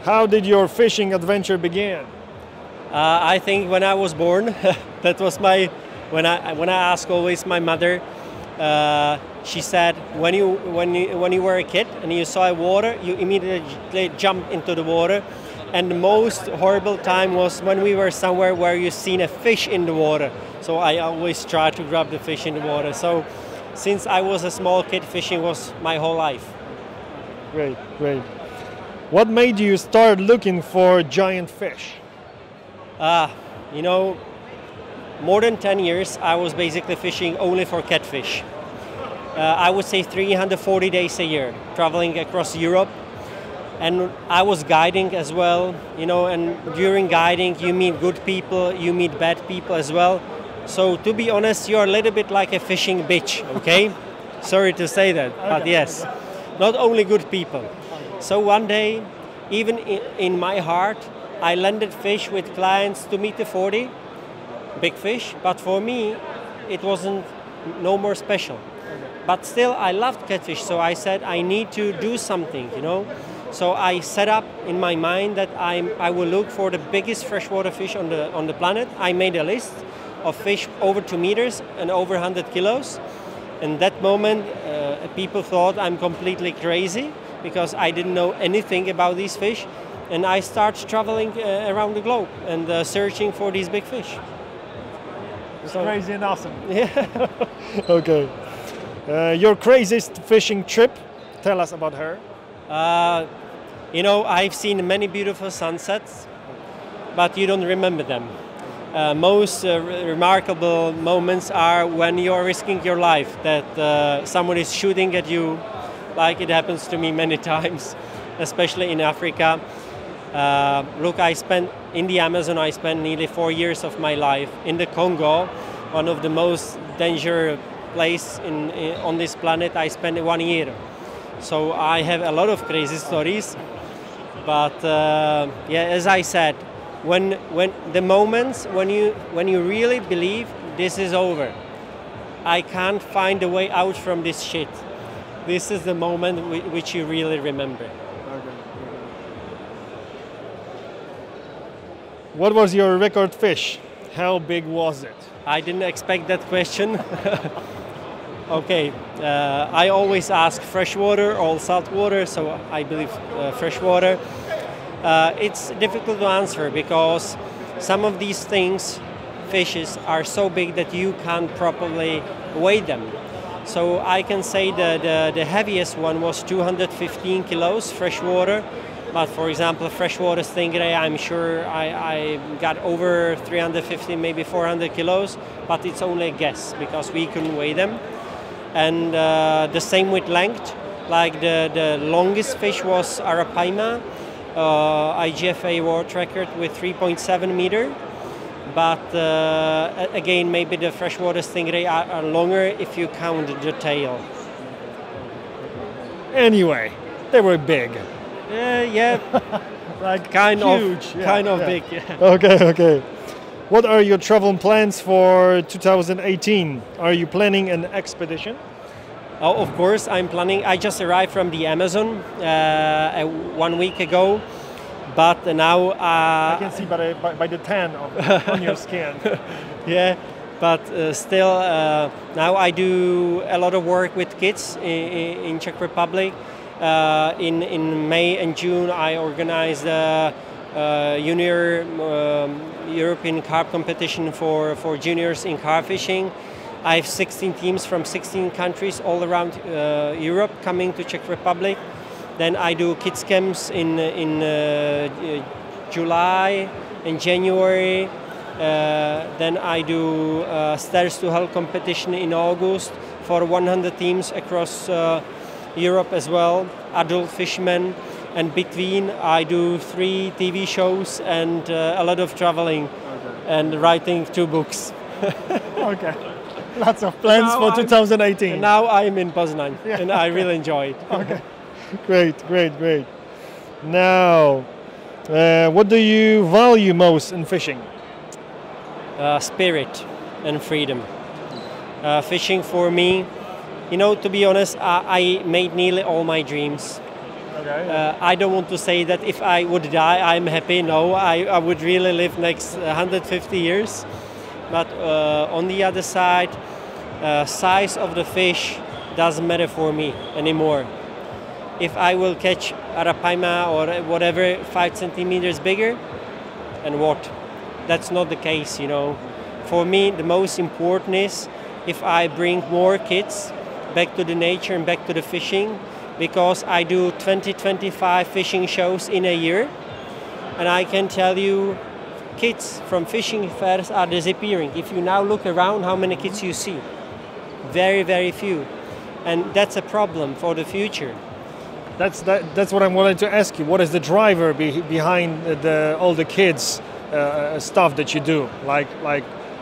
How did your fishing adventure begin? I think when I was born, that was my when I ask always my mother. She said, when you were a kid and you saw water, you immediately jump into the water. And the most horrible time was when we were somewhere where you seen a fish in the water. So I always try to grab the fish in the water. So since I was a small kid, fishing was my whole life. Great, great. What made you start looking for giant fish? You know, more than 10 years, I was basically fishing only for catfish. I would say 340 days a year, traveling across Europe. And I was guiding as well, you know, and during guiding you meet good people, you meet bad people as well. So to be honest, you're a little bit like a fishing bitch, okay? Sorry to say that, but yes, not only good people. So one day, even in my heart, I landed fish with clients to meet the 40, big fish, but for me, it wasn't no more special. But still, I loved catfish, so I said I need to do something, you know. So I set up in my mind that I will look for the biggest freshwater fish on the planet. I made a list of fish over 2 meters and over 100 kilos. In that moment, people thought I'm completely crazy because I didn't know anything about these fish. And I started traveling around the globe and searching for these big fish. It's crazy and awesome. Yeah. Okay. Your craziest fishing trip, tell us about her. You know, I've seen many beautiful sunsets, but you don't remember them. Most remarkable moments are when you're risking your life, that someone is shooting at you, like it happens to me many times, especially in Africa. Look, I spent in the Amazon, I spent nearly 4 years of my life. In the Congo, one of the most dangerous places on this planet, I spent 1 year. So I have a lot of crazy stories, but yeah, as I said, when the moments when you really believe this is over, I can't find a way out from this shit. This is the moment which you really remember. Okay. What was your record fish? How big was it? I didn't expect that question. Okay, I always ask freshwater or saltwater, so I believe freshwater. It's difficult to answer because some of these fishes are so big that you can't properly weigh them. So I can say that the heaviest one was 215 kilos freshwater, but for example, freshwater stingray, I'm sure I got over 350, maybe 400 kilos, but it's only a guess because we couldn't weigh them. And the same with length, like the longest fish was Arapaima, IGFA world record with 3.7 meter. But again, maybe the freshwater stingray are longer if you count the tail. Anyway, they were big. Yeah, like kind huge. of big. Yeah. Okay. What are your travel plans for 2018? Are you planning an expedition? Oh, of course, I'm planning. I just arrived from the Amazon 1 week ago, but now I can see by the tan on your skin. Yeah, but still, now I do a lot of work with kids in Czech Republic. In May and June, I organized junior European carp competition for juniors in carp fishing. I have 16 teams from 16 countries all around Europe coming to Czech Republic. Then I do kids camps in July and January. Then I do Stairs to Hell competition in August for 100 teams across Europe as well, adult fishermen. And between, I do 3 TV shows and a lot of traveling and writing 2 books. Okay. Lots of plans for 2018. Now I'm in Poznaniu and I really enjoy it. Okay. Great. Now, what do you value most in fishing? Spirit and freedom. Fishing for me, you know, to be honest, I made nearly all my dreams. Okay. I don't want to say that if I would die, I'm happy. No, I would really live next 150 years. But on the other side, size of the fish doesn't matter for me anymore. If I will catch arapaima or whatever 5 centimeters bigger, and what? That's not the case, you know. For me, the most important is if I bring more kids back to the nature and back to the fishing, because I do 20-25 fishing shows in a year, and I can tell you kids from fishing fairs are disappearing. If you now look around, how many kids you see? Very, very few. And that's a problem for the future. That's what I wanted to ask you. What is the driver behind all the kids stuff that you do? Like,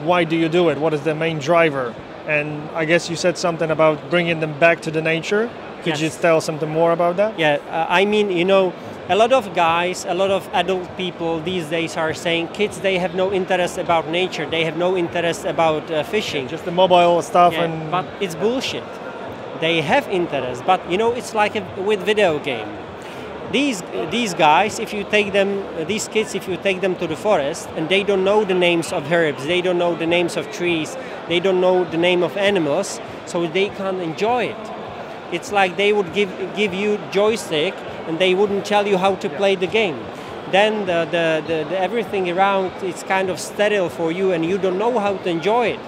why do you do it? What is the main driver? And I guess you said something about bringing them back to the nature. Could you tell something more about that? Yeah, I mean, you know, a lot of guys, a lot of adult people these days are saying kids, they have no interest about nature. They have no interest about fishing. Just the mobile stuff. Yeah, and but it's bullshit. They have interest, but you know, it's like with video game. These guys, if you take them, these kids, if you take them to the forest and they don't know the names of herbs, they don't know the names of trees, they don't know the name of animals, so they can't enjoy it. It's like they would give you joystick and they wouldn't tell you how to play the game. Then the everything around it's kind of sterile for you and you don't know how to enjoy it.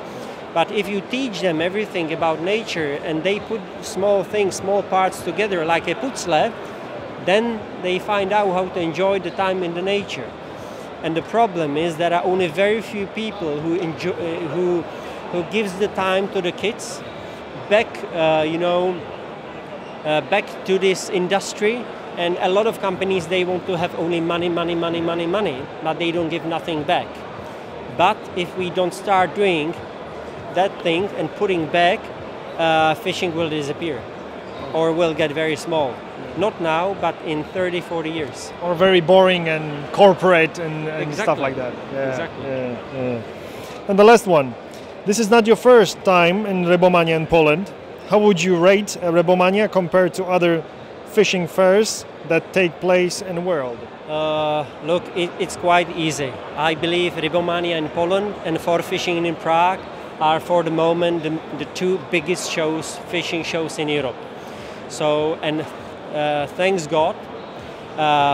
But if you teach them everything about nature and they put small things, small parts together like a puzzle, then they find out how to enjoy the time in the nature. And the problem is there are only very few people who gives the time to the kids back, back to this industry. And a lot of companies, they want to have only money, but they don't give nothing back. But if we don't start doing that thing and putting back, fishing will disappear or will get very small. Not now, but in 30, 40 years. Or very boring and corporate and Exactly. stuff like that. Yeah, Exactly. Yeah. And the last one. This is not your first time in Rybomania in Poland. How would you rate Rybomania compared to other fishing fairs that take place in the world? Look, it's quite easy. I believe Rybomania in Poland and for fishing in Prague are for the moment the two biggest fishing shows in Europe. So, and thanks God,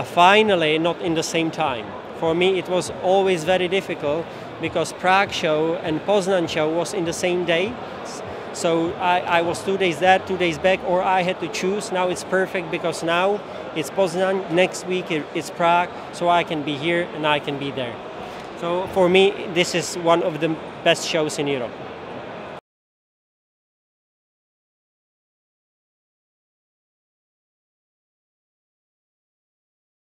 finally not in the same time. For me it was always very difficult because Prague show and Poznań show was in the same day. So I was 2 days there, 2 days back, or I had to choose. Now it's perfect because now it's Poznań, next week it's Prague, so I can be here and I can be there. So for me, this is one of the best shows in Europe.